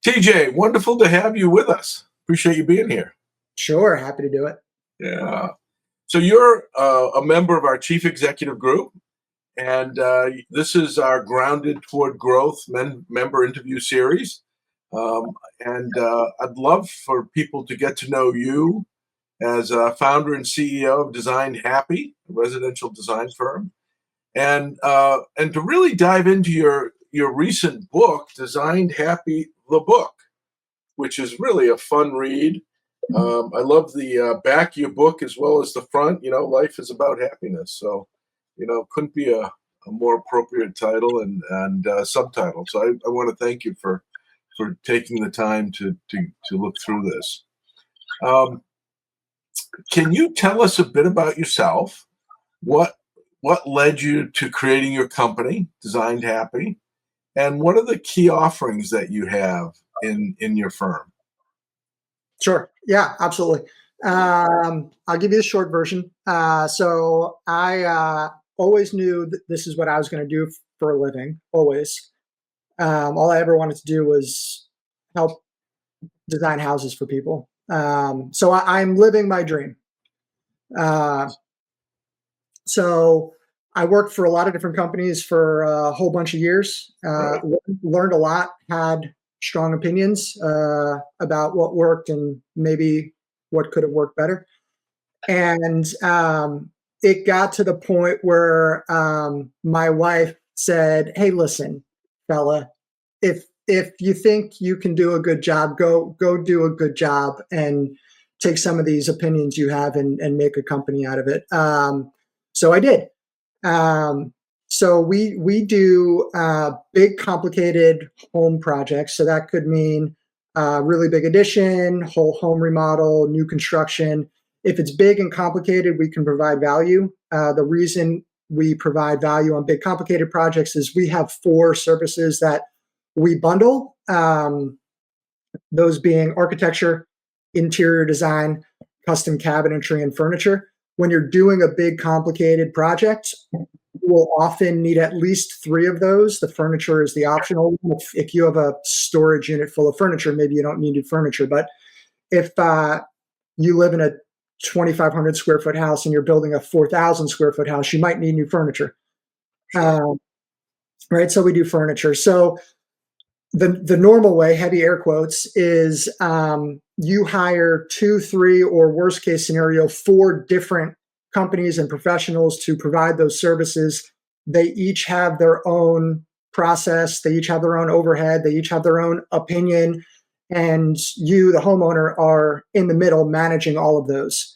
TJ, wonderful to have you with us. Appreciate you being here. Sure, happy to do it. Yeah. So you're a member of our chief executive group, and this is our Grounded Toward Growth member interview series. And I'd love for people to get to know you as a founder and CEO of Design Happy, a residential design firm, and to really dive into your recent book, Designed Happy, the book, which is really a fun read. I love the back of your book as well as the front. Life is about happiness. So, couldn't be a more appropriate title and subtitle. So I want to thank you for taking the time to look through this. Can you tell us a bit about yourself? What what led you to creating your company, Designed Happy, and what are the key offerings that you have in your firm? Sure. Yeah, absolutely. I'll give you the short version. So I always knew that this is what I was going to do for a living, always. All I ever wanted to do was help design houses for people. So I'm living my dream. Uh, so I worked for a lot of different companies for a whole bunch of years, Right. learned a lot, had strong opinions about what worked and maybe what could have worked better. And it got to the point where my wife said, "Hey, listen, fella, if you think you can do a good job, go do a good job and take some of these opinions you have and make a company out of it." So I did. Um, so we do big, complicated home projects. So that could mean really big addition, whole home remodel, new construction. If it's big and complicated, we can provide value. The reason we provide value on big, complicated projects is we have four services that we bundle. Those being architecture, interior design, custom cabinetry, and furniture. When you're doing a big, complicated project, you will often need at least three of those. The furniture is the optional one. If you have a storage unit full of furniture, maybe you don't need new furniture. But if you live in a 2,500 square foot house and you're building a 4,000 square foot house, you might need new furniture. Right? So we do furniture. So the normal way, heavy air quotes, is you hire two, three, or worst case scenario, four different companies and professionals to provide those services. They each have their own process. They each have their own overhead. They each have their own opinion. And you, the homeowner, are in the middle managing all of those.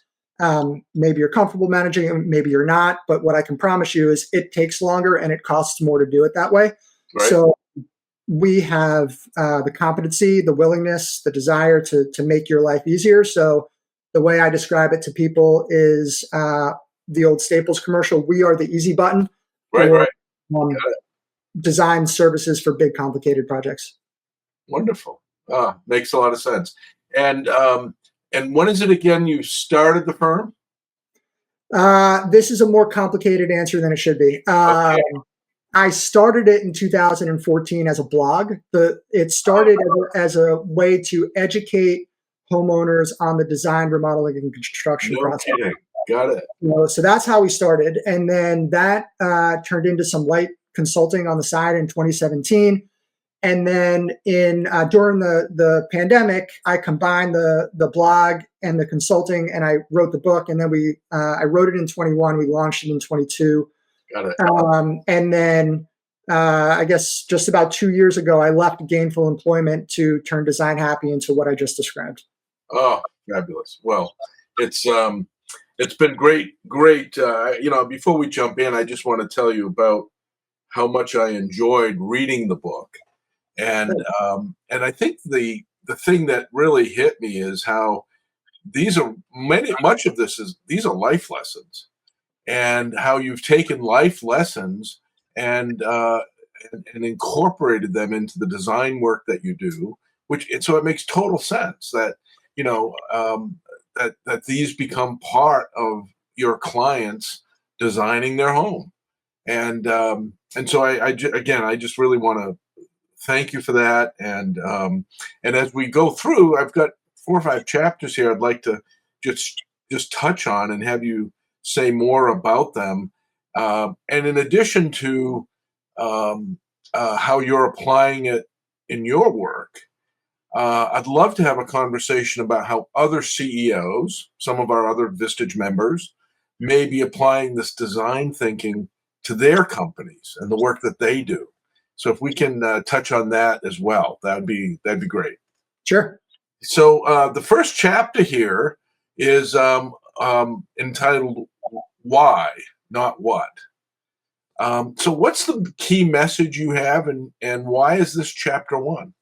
Maybe you're comfortable managing it, maybe you're not. But what I can promise you is it takes longer and it costs more to do it that way. Right. So we have the competency, the willingness, the desire to make your life easier. So the way I describe it to people is the old Staples commercial, "We are the easy button" Right. for Right. Got it. design services for big, complicated projects. Wonderful. Makes a lot of sense. And when is it again you started the firm? This is a more complicated answer than it should be. Okay. I started it in 2014 as a blog. It started as a way to educate homeowners on the design, remodeling, and construction No process. kidding. Got it. So that's how we started, and then that turned into some light consulting on the side in 2017. And then in during the pandemic, I combined the blog and the consulting, and I wrote the book. And then I wrote it in 21. We launched it in 22. Got it. And then I guess just about 2 years ago, I left gainful employment to turn Design Happy into what I just described. Oh, fabulous. Well, it's been great. Before we jump in, I just want to tell you about how much I enjoyed reading the book. And I think the thing that really hit me is how much of this is these are life lessons, and how you've taken life lessons and incorporated them into the design work that you do, so it makes total sense that you know that these become part of your clients designing their home, and so again, I just really want to Thank you for that. And as we go through, I've got 4 or 5 chapters here. I'd like to just touch on and have you say more about them. And in addition to how you're applying it in your work, I'd love to have a conversation about how other CEOs, some of our other Vistage members, may be applying this design thinking to their companies and the work that they do. So if we can touch on that as well, that'd be great. Sure. So the first chapter here is entitled "Why, Not What." So what's the key message you have, and why is this chapter 1?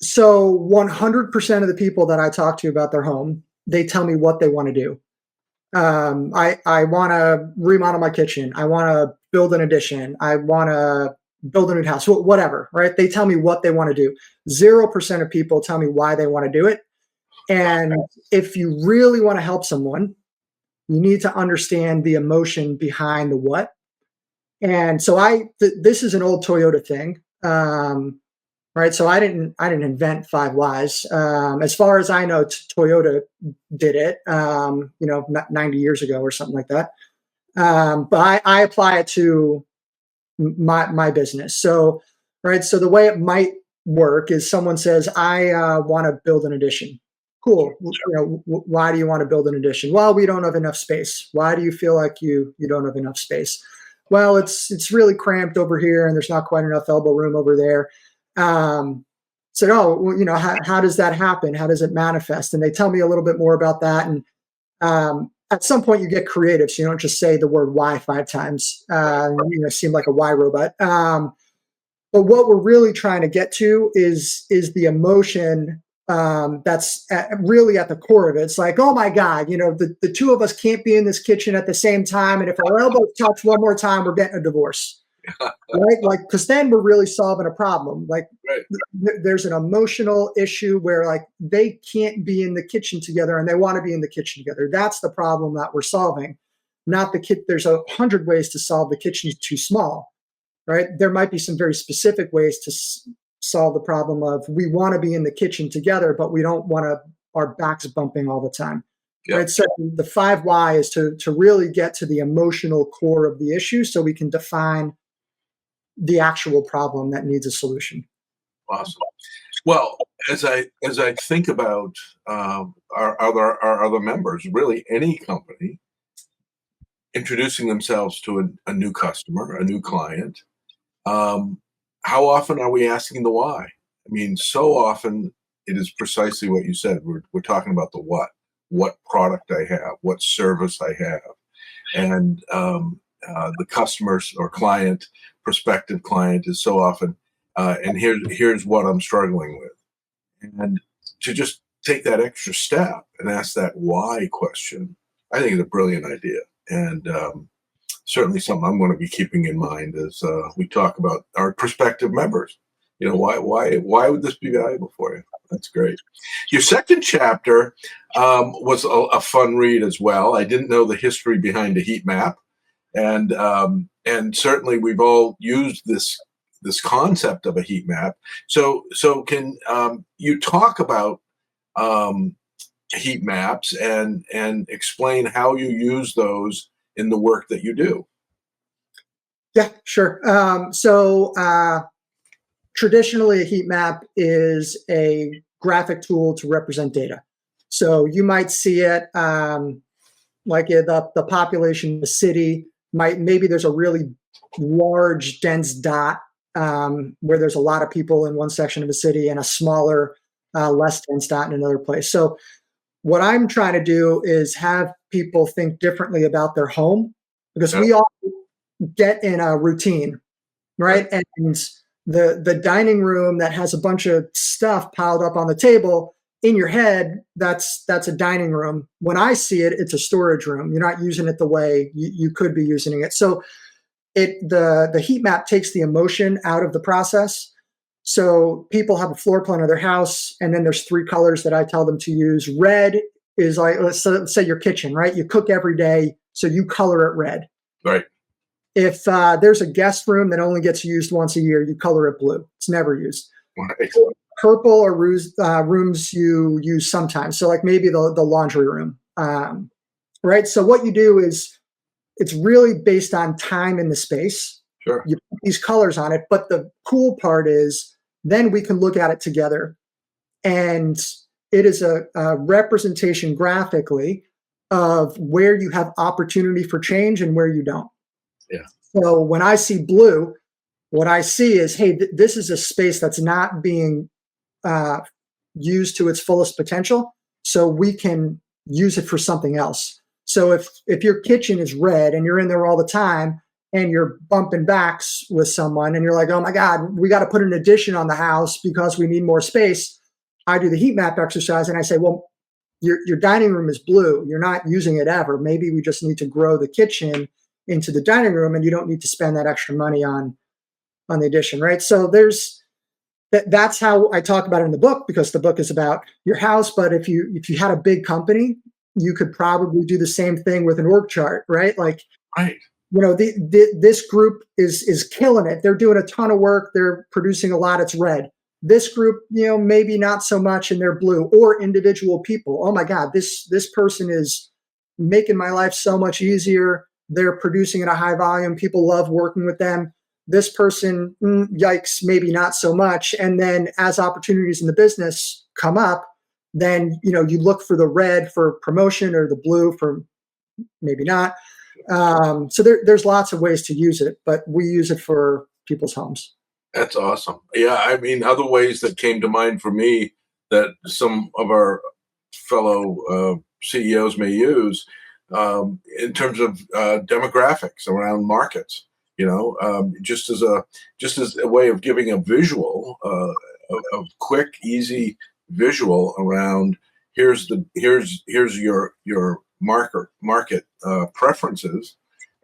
So 100% of the people that I talk to about their home, they tell me what they want to do. I want to remodel my kitchen. I want to build an addition. I want to build a new house, whatever, right? They tell me what they want to do. 0% of people tell me why they want to do it. And if you really want to help someone, you need to understand the emotion behind the what. And so this is an old Toyota thing. Right. So I didn't invent 5 whys. As far as I know, Toyota did it, 90 years ago or something like that. But I apply it to my business. So, right. So the way it might work is someone says, I want to build an addition. Cool. Why do you want to build an addition? Well, we don't have enough space. Why do you feel like you don't have enough space? Well, it's really cramped over here and there's not quite enough elbow room over there. Said, oh, well, how does that happen? How does it manifest? And they tell me a little bit more about that. And at some point you get creative. So you don't just say the word why 5 times, seem like a why robot. But what we're really trying to get to is the emotion that's really at the core of it. It's like, oh my God, the 2 of us can't be in this kitchen at the same time. And if our elbows touch one more time, we're getting a divorce. Right? Like, because then we're really solving a problem. Like, right. There's an emotional issue where like they can't be in the kitchen together and they want to be in the kitchen together. That's the problem that we're solving. Not the kit. There's 100 ways to solve the kitchen is too small, right? There might be some very specific ways to solve the problem of we want to be in the kitchen together, but we don't want our backs bumping all the time. Yep. Right. So the 5 why is to really get to the emotional core of the issue so we can define the actual problem that needs a solution. Awesome. Well, as I think about our other members, really any company introducing themselves to a new customer, a new client, how often are we asking the why? I mean, so often it is precisely what you said. We're talking about the what product I have, what service I have, and the customers or prospective client is so often, and here's what I'm struggling with. And to just take that extra step and ask that why question, I think is a brilliant idea. And certainly something I'm going to be keeping in mind as we talk about our prospective members. Why would this be valuable for you? That's great. Your second chapter was a fun read as well. I didn't know the history behind a heat map. And certainly we've all used this concept of a heat map. So can you talk about heat maps and explain how you use those in the work that you do? Yeah, sure. Traditionally, a heat map is a graphic tool to represent data. So you might see it like the population of the city. Maybe there's a really large, dense dot where there's a lot of people in one section of the city and a smaller, less dense dot in another place. So what I'm trying to do is have people think differently about their home because we all get in a routine, right? And the dining room that has a bunch of stuff piled up on the table, in your head, that's a dining room. When I see it, it's a storage room. You're not using it the way you could be using it. So the heat map takes the emotion out of the process. So people have a floor plan of their house, and then there's 3 colors that I tell them to use. Red is like, let's say your kitchen, right? You cook every day, so you color it red. Right. If there's a guest room that only gets used once a year, you color it blue. It's never used. Right. Purple are rooms you use sometimes. So like maybe the laundry room. Right. So what you do is it's really based on time in the space. Sure. You put these colors on it. But the cool part is then we can look at it together. And it is a representation graphically of where you have opportunity for change and where you don't. Yeah. So when I see blue, what I see is, hey, this is a space that's not being used to its fullest potential. So we can use it for something else. So if your kitchen is red and you're in there all the time and you're bumping backs with someone and you're like, oh my God, we got to put an addition on the house because we need more space. I do the heat map exercise and I say, well, your dining room is blue. You're not using it ever. Maybe we just need to grow the kitchen into the dining room and you don't need to spend that extra money on the addition, right? So that's how I talk about it in the book, because the book is about your house. But if you had a big company, you could probably do the same thing with an org chart, right? Like, Right. This group is killing it. They're doing a ton of work. They're producing a lot. It's red. This group, maybe not so much, and they're blue. Or individual people. Oh my God, this person is making my life so much easier. They're producing at a high volume. People love working with them. This person, yikes, maybe not so much. And then as opportunities in the business come up, then you look for the red for promotion or the blue for maybe not. So there's lots of ways to use it, but we use it for people's homes. That's awesome. Yeah, I mean, other ways that came to mind for me that some of our fellow CEOs may use in terms of demographics around markets. Just as a way of giving a visual, a quick, easy visual around here's your market preferences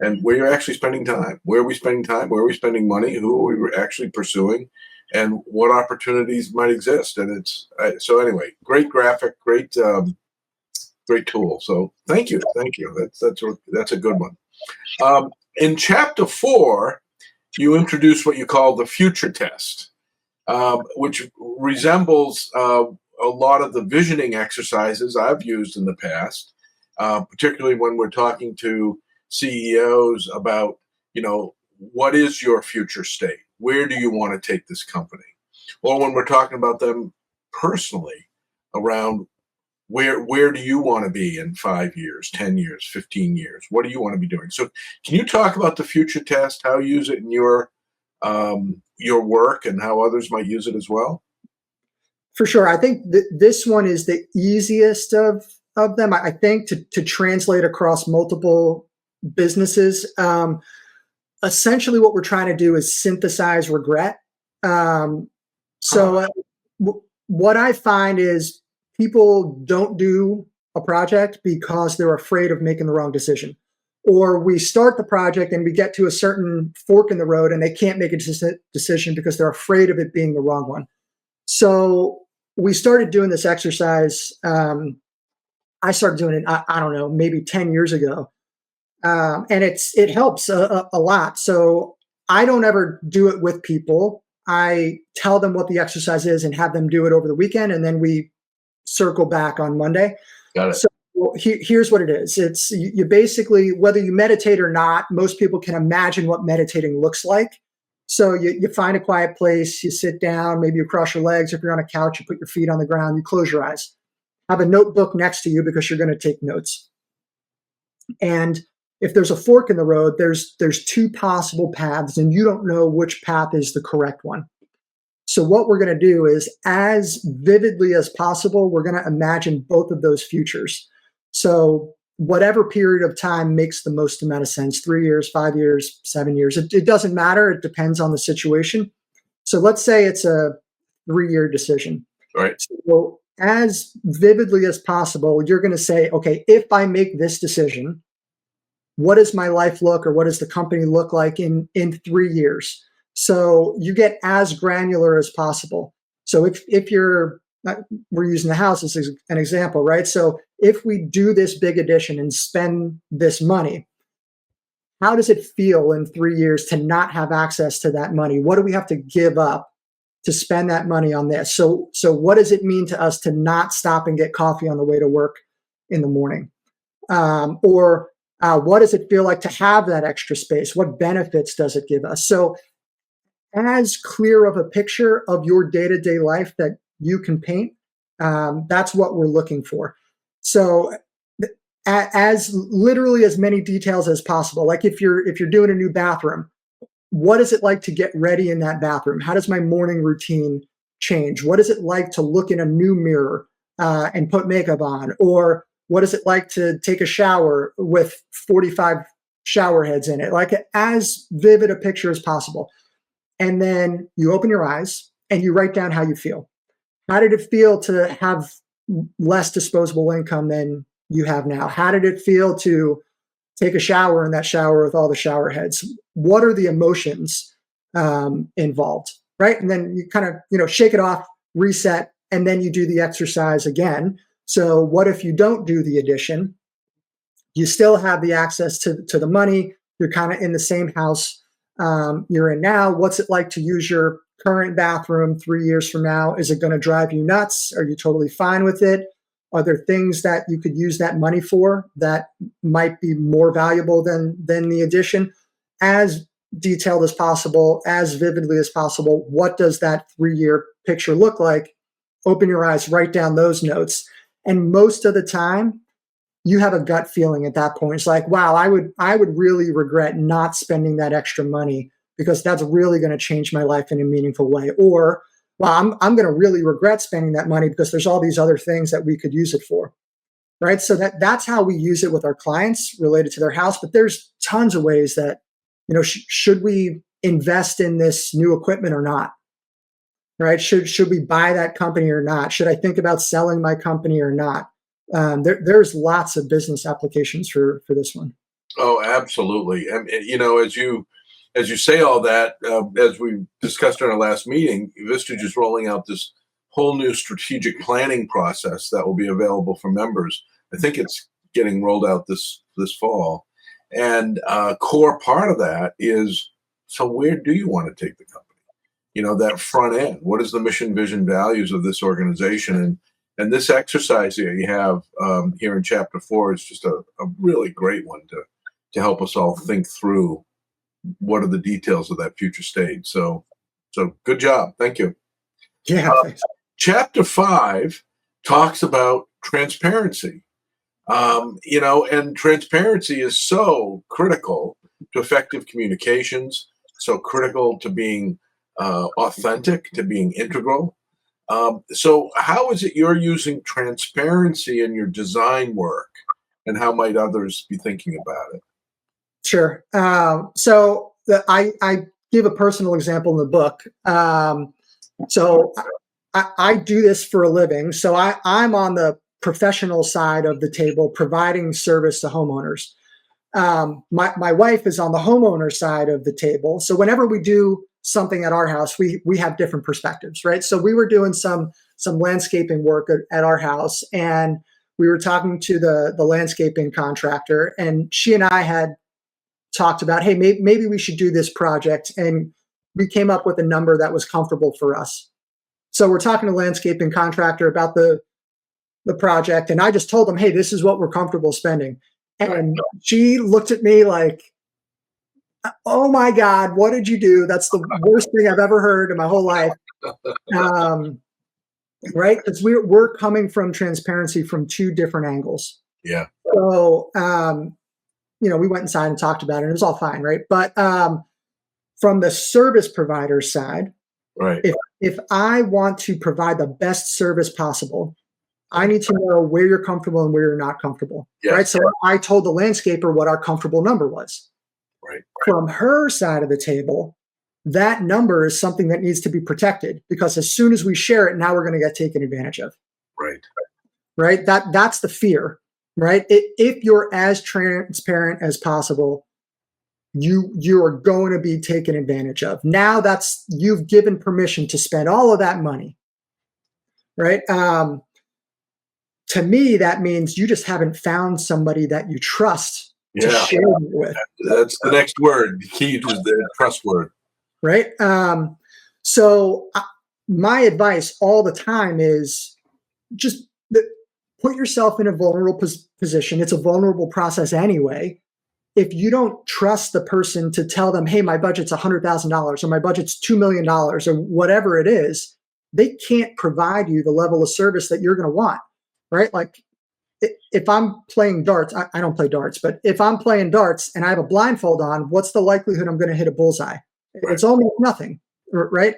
and where you're actually spending time. Where are we spending time? Where are we spending money? Who are we actually pursuing? And what opportunities might exist? And it's so anyway. Great graphic, great tool. So thank you. That's a good one. In chapter 4, you introduce what you call the future test, which resembles a lot of the visioning exercises I've used in the past, particularly when we're talking to CEOs about, what is your future state? Where do you want to take this company? Or when we're talking about them personally around where do you want to be in 5 years, 10 years, 15 years? What do you want to be doing? So can you talk about the future test, how you use it in your work and how others might use it as well? For sure. I think this one is the easiest of them. I think to translate across multiple businesses. Essentially, what we're trying to do is synthesize regret. So what I find is people don't do a project because they're afraid of making the wrong decision. Or we start the project and we get to a certain fork in the road and they can't make a decision because they're afraid of it being the wrong one. So we started doing this exercise. I started doing it, I don't know, maybe 10 years ago. And it helps a lot. So I don't ever do it with people. I tell them what the exercise is and have them do it over the weekend. And then we circle back on Monday. Got it. So here's what it is. It's you basically, whether you meditate or not, most people can imagine what meditating looks like. So you find a quiet place, you sit down, maybe you cross your legs. If you're on a couch, you put your feet on the ground, you close your eyes. Have a notebook next to you because you're going to take notes. And if there's a fork in the road, there's two possible paths, and you don't know which path is the correct one. So what we're going to do is, as vividly as possible, we're going to imagine both of those futures. So whatever period of time makes the most amount of sense, 3 years, 5 years, 7 years, it doesn't matter. It depends on the situation. So let's say it's a 3-year decision. Right. So as vividly as possible, you're going to say, okay, if I make this decision, what does my life look, or what does the company look like in 3 years? So you get as granular as possible. So if you're, we're using the house as an example, right? So if we do this big addition and spend this money, how does it feel in 3 years to not have access to that money? What do we have to give up to spend that money on this? So what does it mean to us to not stop and get coffee on the way to work in the morning? Or what does it feel like to have that extra space? What benefits does it give us? So as clear of a picture of your day-to-day life that you can paint, that's what we're looking for. So as literally as many details as possible. Like if you're doing a new bathroom, what is it like to get ready in that bathroom? How does my morning routine change? What is it like to look in a new mirror and put makeup on? Or what is it like to take a shower with 45 shower heads in it? Like as vivid a picture as possible. And then you open your eyes and you write down how you feel. How did it feel to have less disposable income than you have now? How did it feel to take a shower in that shower with all the shower heads? What are the emotions involved, right? And then you kind of, shake it off, reset, and then you do the exercise again. So what if you don't do the addition? You still have the access to the money. You're kind of in the same house you're in now. What's it like to use your current bathroom 3 years from now? Is it going to drive you nuts? Are you totally fine with it? Are there things that you could use that money for that might be more valuable than the addition? As detailed as possible, as vividly as possible, what does that 3-year picture look like? Open your eyes, write down those notes. And most of the time, you have a gut feeling at that point. It's like, wow, I would really regret not spending that extra money because that's really going to change my life in a meaningful way. Or, well, I'm going to really regret spending that money because there's all these other things that we could use it for, right? So that's how we use it with our clients related to their house. But there's tons of ways that, should we invest in this new equipment or not, right? Should we buy that company or not? Should I think about selling my company or not? There's lots of business applications for this one. Oh, absolutely. And as you say all that, as we discussed in our last meeting, Vistage is rolling out this whole new strategic planning process that will be available for members. I think it's getting rolled out this fall, and a core part of that is, so where do you want to take the company? That front end. What is the mission, vision, values of this organization? And this exercise that you have here in Chapter 4 is just a really great one to help us all think through what are the details of that future state. So good job. Thank you. Yeah. Chapter 5 talks about transparency. And transparency is so critical to effective communications, so critical to being authentic, to being integral. So how is it you're using transparency in your design work, and how might others be thinking about it? Sure. I give a personal example in the book. So I do this for a living. So I'm on the professional side of the table, providing service to homeowners. My wife is on the homeowner side of the table. So whenever we do something at our house, we have different perspectives, right? So we were doing some landscaping work at our house, and we were talking to the landscaping contractor, and she and I had talked about, hey, maybe we should do this project, and we came up with a number that was comfortable for us. So we're talking to the landscaping contractor about the project, and I just told them, hey, this is what we're comfortable spending. And she looked at me like, oh my God, what did you do? That's the worst thing I've ever heard in my whole life. Right? Because we're coming from transparency from two different angles. Yeah. So, we went inside and talked about it, and it was all fine, right? But from the service provider side, right. If I want to provide the best service possible, I need to know where you're comfortable and where you're not comfortable, yes. right? So I told the landscaper what our comfortable number was. Right. From her side of the table, that number is something that needs to be protected, because as soon as we share it, now we're going to get taken advantage of. Right. Right. That's the fear, right? If you're as transparent as possible, you are going to be taken advantage of. Now you've given permission to spend all of that money, right? To me, that means you just haven't found somebody that you trust to Yeah, share it with, that's the next word. The key is the trust word. right? So my advice all the time is just put yourself in a vulnerable position. It's a vulnerable process anyway. If you don't trust the person to tell them, hey, my budget's $100,000 or my budget's $2 million or whatever it is, they can't provide you the level of service that you're going to want, right? Like if I'm playing darts, I don't play darts, but if I'm playing darts and I have a blindfold on, what's the likelihood I'm going to hit a bullseye? Right. It's almost nothing, right?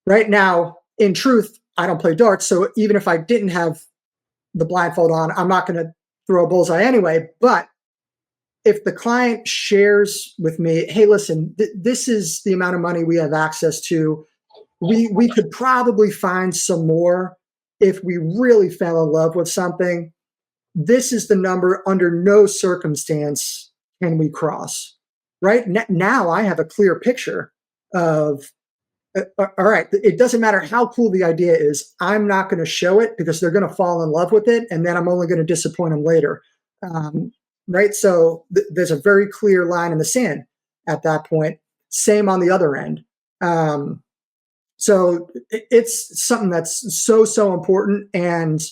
Right now, in truth, I don't play darts. So even if I didn't have the blindfold on, I'm not going to throw a bullseye anyway. But if the client shares with me, hey, listen, this is the amount of money we have access to. We could probably find some more if we really fell in love with something. This is the number. Under no circumstance can we cross. Right now, I have a clear picture of. All right, it doesn't matter how cool the idea is. I'm not going to show it because they're going to fall in love with it, and then I'm only going to disappoint them later. Right? So there's a very clear line in the sand at that point. Same on the other end. So it's something that's so important, and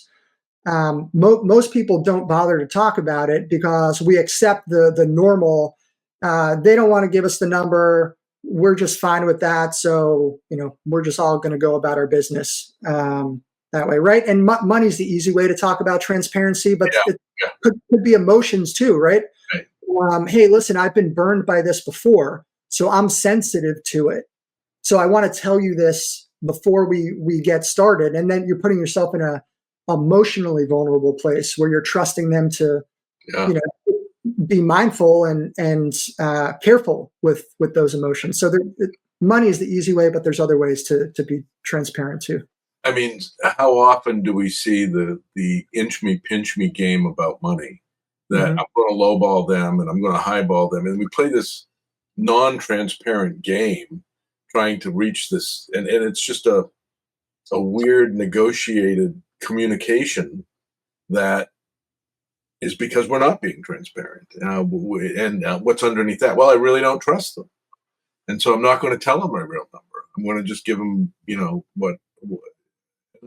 most people don't bother to talk about it because we accept the normal. They don't want to give us the number. We're just fine with that. So, we're just all going to go about our business that way, right? And money's the easy way to talk about transparency, but Yeah, it could be emotions too, right? right. Hey, listen, I've been burned by this before, so I'm sensitive to it. So I want to tell you this before we get started. And then you're putting yourself in a emotionally vulnerable place where you're trusting them to, Yeah. be mindful and careful with those emotions. So money is the easy way, but there's other ways to be transparent too. I mean, how often do we see the inch me, pinch me game about money? That Mm-hmm. I'm going to lowball them and I'm going to highball them, and we play this non-transparent game, trying to reach this, and it's just a weird negotiated communication that is because we're not being transparent. And what's underneath that? Well, I really don't trust them, and so I'm not going to tell them my real number. I'm going to just give them, what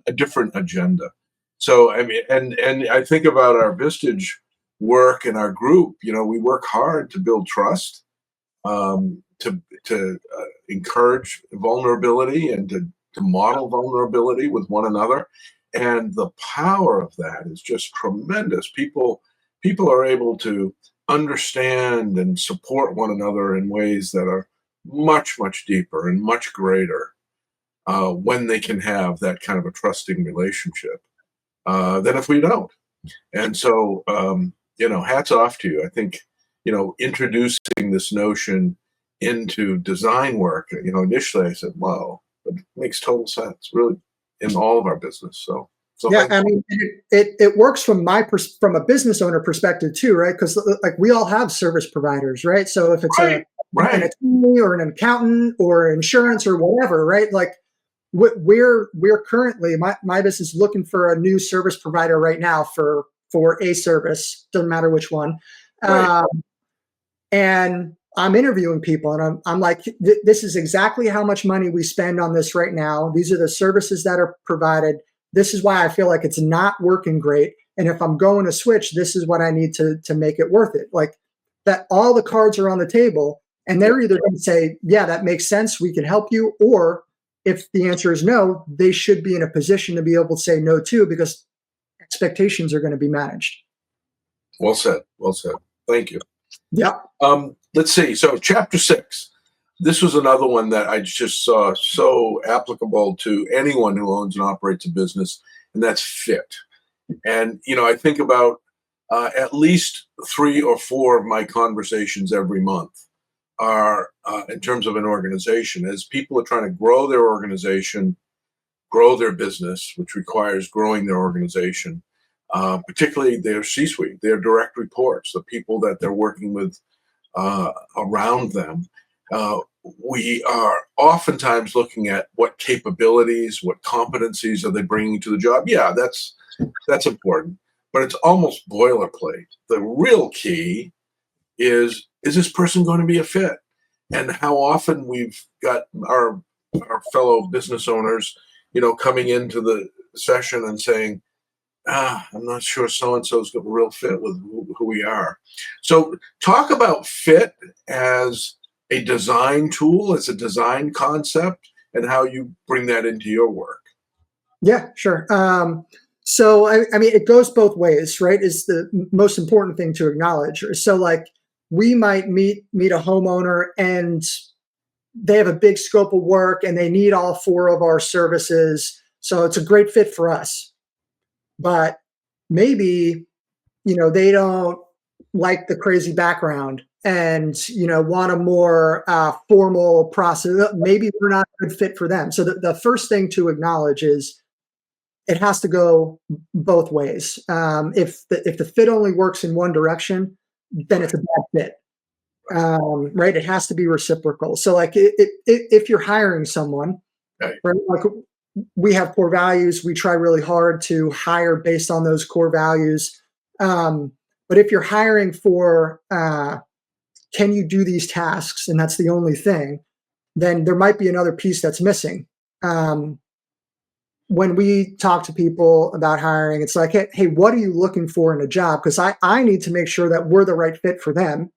a different agenda. So I mean, and I think about our Vistage work and our group. We work hard to build trust, to encourage vulnerability, and to model vulnerability with one another. And the power of that is just tremendous. People are able to understand and support one another in ways that are much deeper and much greater when they can have that kind of a trusting relationship than if we don't. And so, hats off to you. I think, introducing this notion into design work, initially I said, wow, that makes total sense, really, in all of our business. So Yeah, thank I mean, it works from from a business owner perspective too, right? Because like we all have service providers, right? So if it's Right, an right. attorney or an accountant or insurance or whatever, right? Like we're currently my business is looking for a new service provider right now for a service, doesn't matter which one. Right. Um, and I'm interviewing people, and I'm like, this is exactly how much money we spend on this right now. These are the services that are provided. This is why I feel like it's not working great. And if I'm going to switch, this is what I need to make it worth it. Like that, all the cards are on the table, and Yeah. they're either going to say, yeah, that makes sense, we can help you, or if the answer is no, they should be in a position to be able to say no too, because expectations are going to be managed. Well said. Well said. Thank you. Yeah. Let's see. So, chapter 6. This was another one that I just saw so applicable to anyone who owns and operates a business, and that's fit. And I think about at least 3 or 4 of my conversations every month are in terms of an organization, as people are trying to grow their organization, grow their business, which requires growing their organization, particularly their C-suite, their direct reports, the people that they're working with around them. We are oftentimes looking at what capabilities, what competencies are they bringing to the job. Yeah, that's important. but it's almost boilerplate. The real key is this person going to be a fit? And how often we've got our fellow business owners, coming into the session and saying, I'm not sure so and so's got a real fit with who we are. So, talk about fit as a design tool, as a design concept, and how you bring that into your work. Yeah, sure. So I mean, it goes both ways, right? Is the most important thing to acknowledge. So like we might meet a homeowner and they have a big scope of work and they need all four of our services. So it's a great fit for us. But maybe, they don't like the crazy background and, want a more formal process. Maybe we're not a good fit for them. So the first thing to acknowledge is it has to go both ways. If the fit only works in one direction, then it's a bad fit, right? It has to be reciprocal. So, like, if you're hiring someone, Right. right? Like, we have core values. We try really hard to hire based on those core values. But if you're hiring for, can you do these tasks, and that's the only thing, then there might be another piece that's missing. When we talk to people about hiring, it's like, hey, what are you looking for in a job? Because I need to make sure that we're the right fit for them,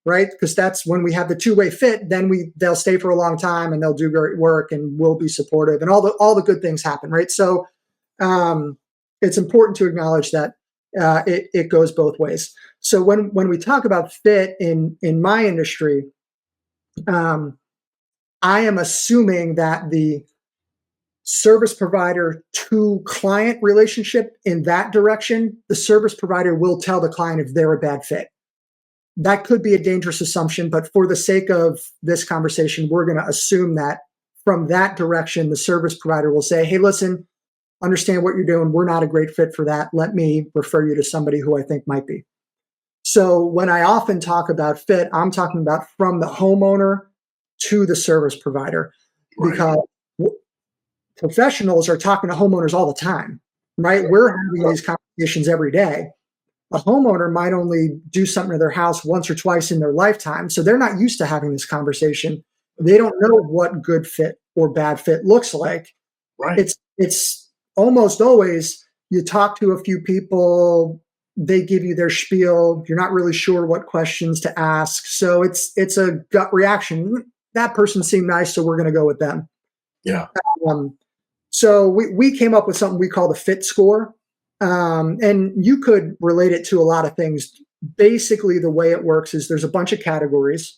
right? Because that's when we have the two-way fit, then they'll stay for a long time and they'll do great work and we'll be supportive and all the good things happen, right? So it's important to acknowledge that it goes both ways. So when we talk about fit in my industry, I am assuming that the service provider to client relationship in that direction, the service provider will tell the client if they're a bad fit. That could be a dangerous assumption, but for the sake of this conversation, we're going to assume that from that direction, the service provider will say, hey, listen, understand what you're doing. We're not a great fit for that. Let me refer you to somebody who I think might be. So when I often talk about fit, I'm talking about from the homeowner to the service provider, Right. because professionals are talking to homeowners all the time, right? We're having these conversations every day. A homeowner might only do something to their house once or twice in their lifetime. So they're not used to having this conversation. They don't know what good fit or bad fit looks like. Right. It's almost always you talk to a few people, they give you their spiel, you're not really sure what questions to ask. So it's a gut reaction. That person seemed nice, so we're going to go with them. Yeah. So we came up with something we call the fit score. And you could relate it to a lot of things. Basically, the way it works is there's a bunch of categories,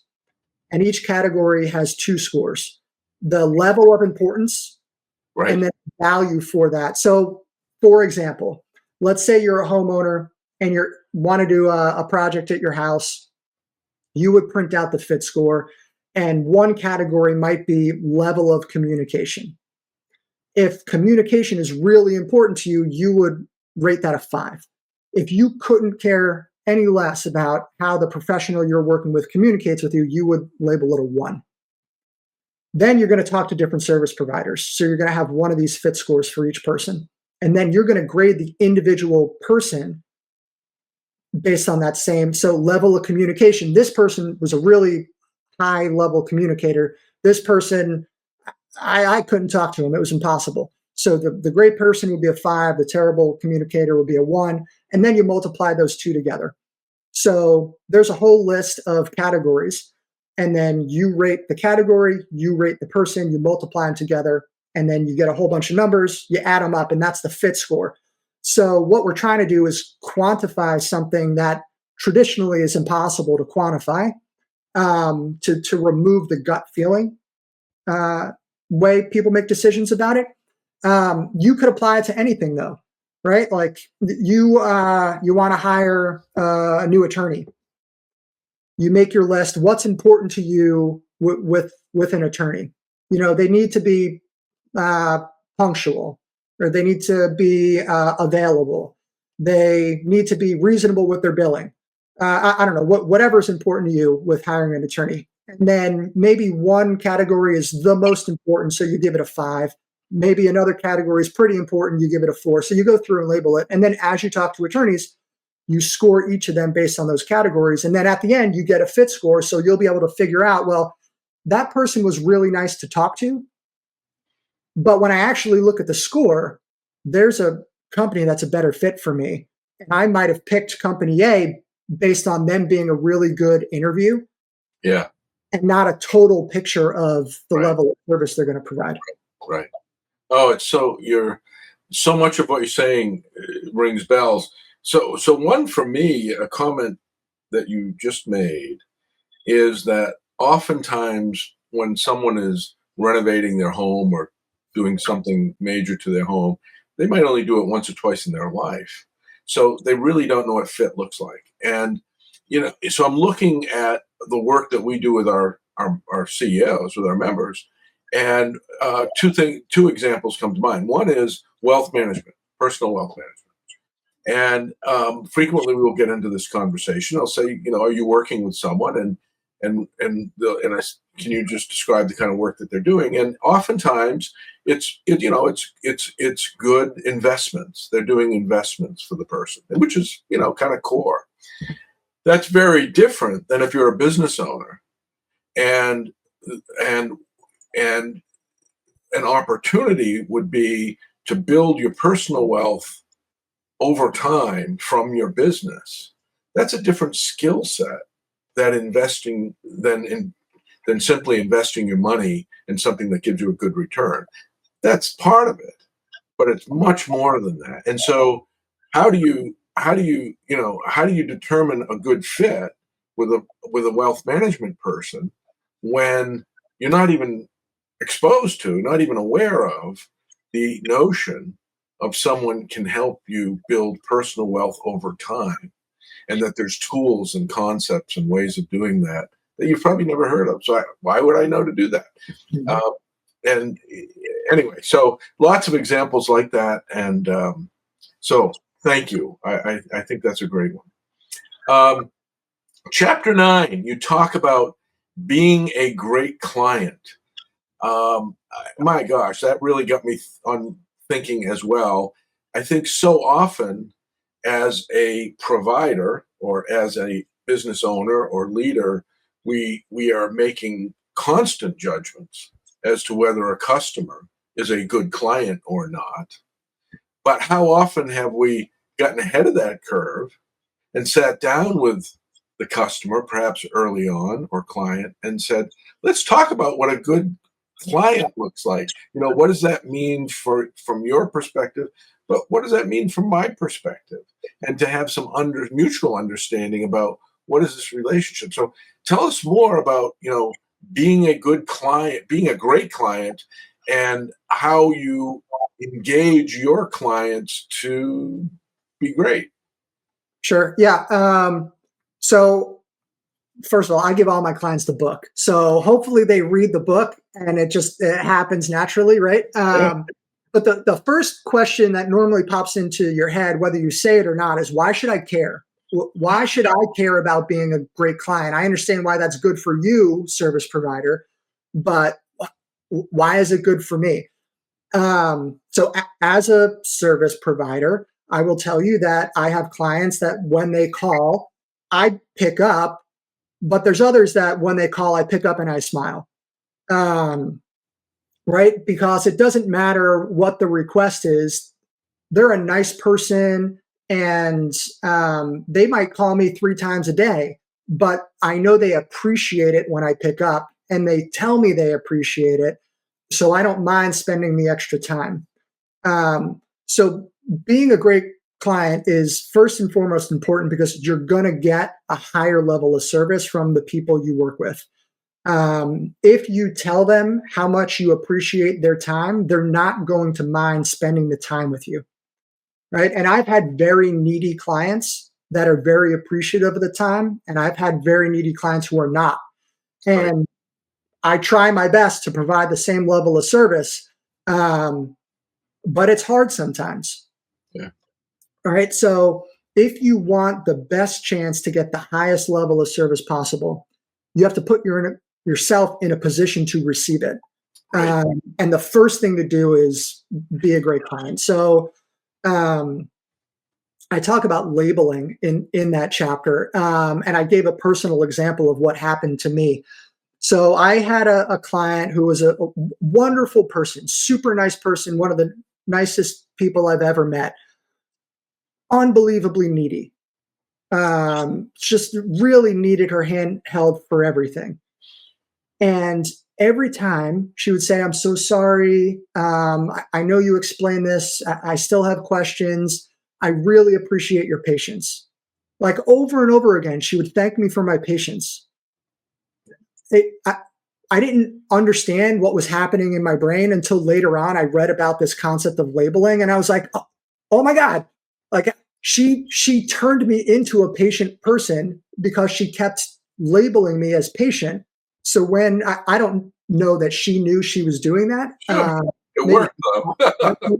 and each category has two scores: the level of importance Right. and then value for that. So, for example, let's say you're a homeowner and you want to do a project at your house. You would print out the fit score, and one category might be level of communication. If communication is really important to you, you would rate that a 5. If you couldn't care any less about how the professional you're working with communicates with you, you would label it a 1. Then you're going to talk to different service providers. So you're going to have one of these fit scores for each person. And then you're going to grade the individual person based on that same level of communication. This person was a really high level communicator. This person, I couldn't talk to him. It was impossible. So the great person would be a 5, the terrible communicator would be a 1, and then you multiply those two together. So there's a whole list of categories, and then you rate the category, you rate the person, you multiply them together, and then you get a whole bunch of numbers, you add them up, and that's the fit score. So what we're trying to do is quantify something that traditionally is impossible to quantify, to remove the gut feeling way people make decisions about it. You could apply it to anything, though, right? Like you want to hire a new attorney. You make your list. What's important to you with an attorney? They need to be punctual, or they need to be available. They need to be reasonable with their billing. I don't know, whatever is important to you with hiring an attorney. And then maybe one category is the most important, so you give it a 5. maybe another category is pretty important, you give it a 4. So you go through and label it. And then as you talk to attorneys, you score each of them based on those categories. And then at the end, you get a fit score. So you'll be able to figure out, well, that person was really nice to talk to. But when I actually look at the score, there's a company that's a better fit for me. And I might have picked company A based on them being a really good interview. Yeah. And not a total picture of the Right. level of service they're going to provide. Right. Oh, it's so much of what you're saying rings bells. So one for me, a comment that you just made is that oftentimes when someone is renovating their home or doing something major to their home, they might only do it once or twice in their life. So they really don't know what fit looks like. And, so I'm looking at the work that we do with our CEOs, with our members. And two examples come to mind. One is wealth management, personal wealth management. And frequently we will get into this conversation. I'll say, are you working with someone? Can you just describe the kind of work that they're doing? And oftentimes it's good investments. They're doing investments for the person, which is, kind of core. That's very different than if you're a business owner and and and an opportunity would be to build your personal wealth over time from your business. That's a different skill set that investing than simply investing your money in something that gives you a good return. That's part of it, but it's much more than that. And so how do you determine a good fit with a wealth management person when you're not even exposed to, not even aware of the notion of someone can help you build personal wealth over time, and that there's tools and concepts and ways of doing that you've probably never heard of. So why would I know to do that? Mhm. And anyway, so lots of examples like that. And so thank you. I think that's a great one. Chapter 9, you talk about being a great client. My gosh, that really got me on thinking as well. I think so often as a provider or as a business owner or leader, we are making constant judgments as to whether a customer is a good client or not. But how often have we gotten ahead of that curve and sat down with the customer, perhaps early on, or client, and said, let's talk about what a good client looks like. What does that mean from your perspective? But what does that mean from my perspective? And to have some mutual understanding about what is this relationship. So tell us more about, being a good client, being a great client, and how you engage your clients to be great. Sure. Yeah. So first of all, I give all my clients the book. So hopefully they read the book and it happens naturally, right? Yeah. But the first question that normally pops into your head, whether you say it or not, is why should I care? Why should I care about being a great client? I understand why that's good for you, service provider, but why is it good for me? As a service provider, I will tell you that I have clients that when they call, I pick up, but there's others that when they call, I pick up and I smile. Right? Because it doesn't matter what the request is. They're a nice person and they might call me 3 times a day, but I know they appreciate it when I pick up and they tell me they appreciate it. So I don't mind spending the extra time. So being a great client is first and foremost important because you're going to get a higher level of service from the people you work with. If you tell them how much you appreciate their time, they're not going to mind spending the time with you. Right. And I've had very needy clients that are very appreciative of the time. And I've had very needy clients who are not. And Right. I try my best to provide the same level of service. But it's hard sometimes. Yeah. All right. So if you want the best chance to get the highest level of service possible, you have to put yourself in a position to receive it. Right. And the first thing to do is be a great client. So I talk about labeling in that chapter, and I gave a personal example of what happened to me. So I had a client who was a wonderful person, super nice person, one of the nicest people I've ever met, unbelievably needy. Just really needed her hand held for everything. And every time she would say, "I'm so sorry. I know you explained this. I still have questions. I really appreciate your patience." Like over and over again, she would thank me for my patience. It, I didn't understand what was happening in my brain until later on. I read about this concept of labeling, and I was like, "Oh my god!" Like she turned me into a patient person because she kept labeling me as patient. So when I don't know that she knew she was doing that, Sure. It maybe, worked though.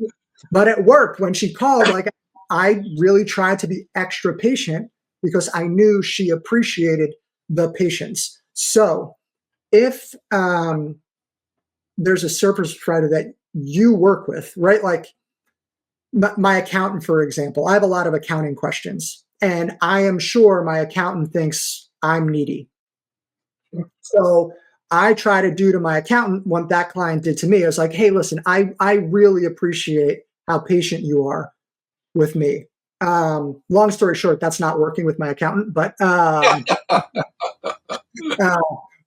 but it worked when she called. Like I really tried to be extra patient because I knew she appreciated the patience. So if there's a service provider that you work with, right? Like my accountant, for example, I have a lot of accounting questions, and I am sure my accountant thinks I'm needy. So I try to do to my accountant what that client did to me. I was like, hey, listen, I really appreciate how patient you are with me. Long story short, that's not working with my accountant, uh,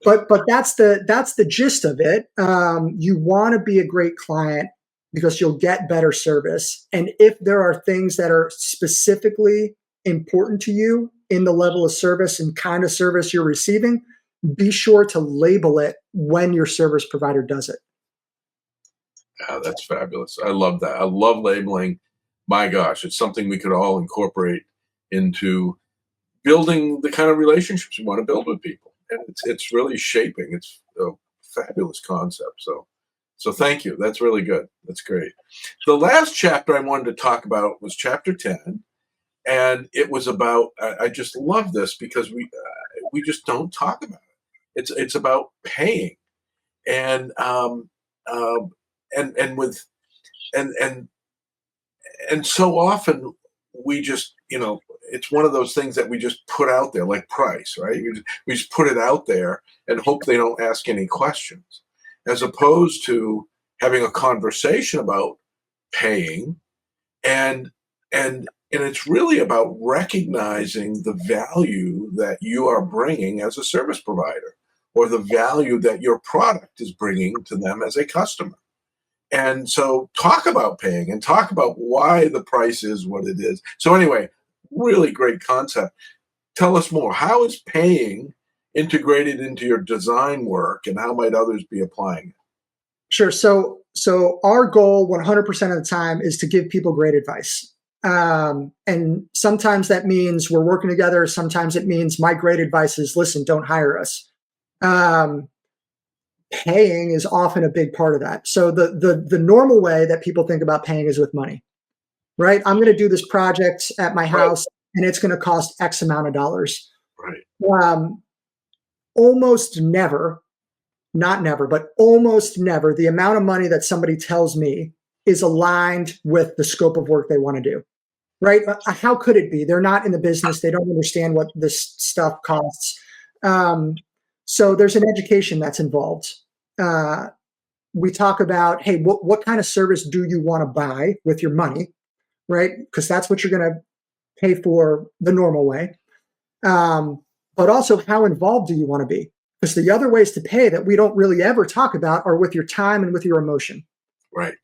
but that's the gist of it. You want to be a great client because you'll get better service. And if there are things that are specifically important to you in the level of service and kind of service you're receiving, be sure to label it when your service provider does it. Yeah, that's fabulous. I love that. I love labeling. My gosh, it's something we could all incorporate into building the kind of relationships we want to build with people. And it's really shaping. It's a fabulous concept. So thank you. That's really good. That's great. The last chapter I wanted to talk about was chapter 10, and it was about. I just love this because we just don't talk about it. It's about paying and um, and with and and so often we just it's one of those things that we just put out there like price, right? We just put it out there and hope they don't ask any questions, as opposed to having a conversation about paying. And and and it's really about recognizing the value that you are bringing as a service provider, or the value that your product is bringing to them as a customer. And so talk about paying and talk about why the price is what it is. So anyway, really great concept. Tell us more. How is paying integrated into your design work, and how might others be applying it? Sure. So our goal 100% of the time is to give people great advice. And sometimes that means we're working together. Sometimes it means my great advice is listen, don't hire us. Um, Paying is often a big part of that. So the normal way that people think about paying is with money, right? I'm going to do this project at my Right, house and it's going to cost X amount of dollars. right, Um, Almost never, not never, but almost never, the amount of money that somebody tells me is aligned with the scope of work they want to do. Right? How could it be? They're not in the business. They don't understand what this stuff costs. Um, so there's an education that's involved. Uh, we talk about, hey, what kind of service do you want to buy with your money? Right? Because that's what you're going to pay for the normal way. Um, but also, how involved do you want to be? Because the other ways to pay that we don't really ever talk about are with your time and with your emotion. right.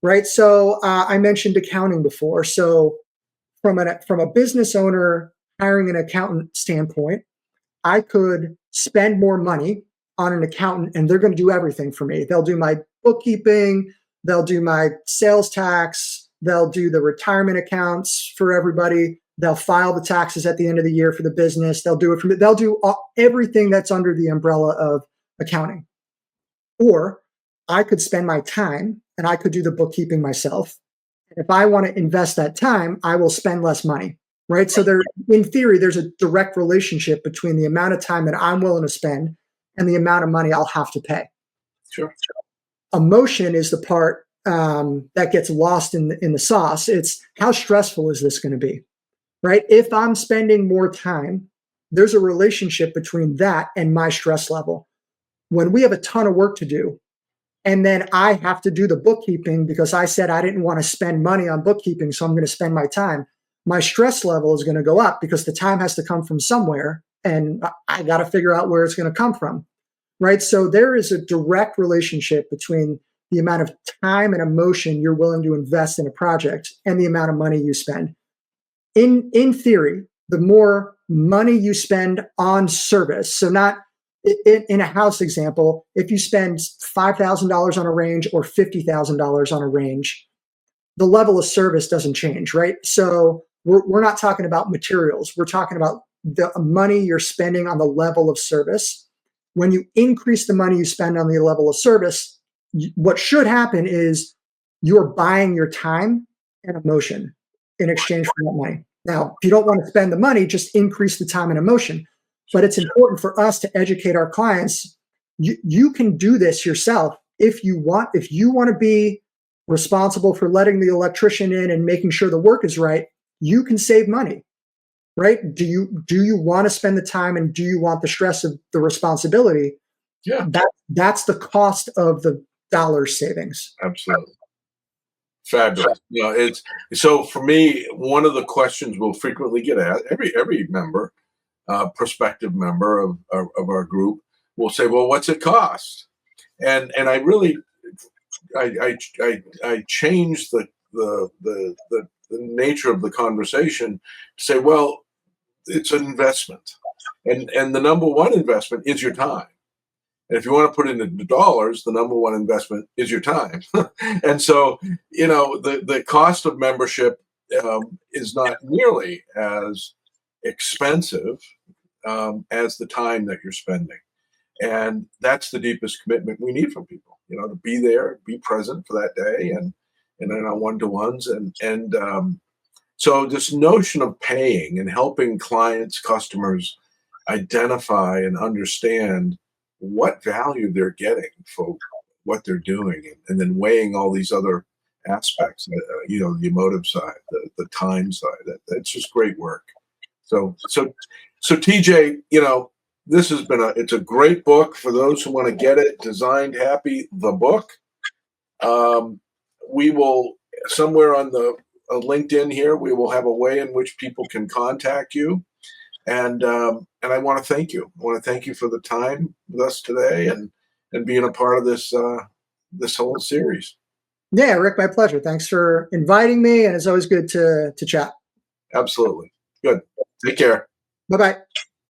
Right? So I mentioned accounting before. So from a business owner hiring an accountant standpoint, I could spend more money on an accountant and they're going to do everything for me. They'll do my bookkeeping, they'll do my sales tax, they'll do the retirement accounts for everybody, they'll file the taxes at the end of the year for the business, they'll do it for me, they'll do everything that's under the umbrella of accounting. Or I could spend my time and I could do the bookkeeping myself. If I want to invest that time, I will spend less money, right? So there, in theory, there's a direct relationship between the amount of time that I'm willing to spend and the amount of money I'll have to pay. Sure. Emotion is the part that gets lost in the sauce. It's how stressful is this going to be, right? If I'm spending more time, there's a relationship between that and my stress level. When we have a ton of work to do, and then I have to do the bookkeeping because I said I didn't want to spend money on bookkeeping, so I'm going to spend my time. My stress level is going to go up because the time has to come from somewhere, and I got to figure out where it's going to come from, right? So there is a direct relationship between the amount of time and emotion you're willing to invest in a project and the amount of money you spend. In theory, the more money you spend on service, so not in a house example, if you spend $5,000 on a range or $50,000 on a range, the level of service doesn't change, right? So we're not talking about materials. We're talking about the money you're spending on the level of service. When you increase the money you spend on the level of service, what should happen is you're buying your time and emotion in exchange for that money. Now, if you don't want to spend the money, just increase the time and emotion. But it's important for us to educate our clients. You can do this yourself if you want. If you want to be responsible for letting the electrician in and making sure the work is right, you can save money, right? Do you want to spend the time, and do you want the stress of the responsibility? Yeah, That's the cost of the dollar savings. absolutely. Fabulous. It's so for me, one of the questions we'll frequently get asked, every member, prospective member of our group will say, well, what's it cost? And I really, I changed the nature of the conversation to say, well, it's an investment. And the number one investment is your time. And if you want to put it into dollars, the number one investment is your time. And so, the cost of membership is not nearly as expensive as the time that you're spending. And that's the deepest commitment we need from people, to be there, be present for that day, and in our one-to-ones. And so this notion of paying and helping clients, customers identify and understand what value they're getting for what they're doing, and then weighing all these other aspects, the emotive side, the time side. That's just great work. So TJ, this has been it's a great book for those who want to get it. Designed Happy, the book. We will, somewhere on the LinkedIn here, we will have a way in which people can contact you. And I want to thank you. I want to thank you for the time with us today, and being a part of this whole series. Yeah, Rick, my pleasure. Thanks for inviting me, and it's always good to chat. Absolutely. Good. Take care. Bye bye.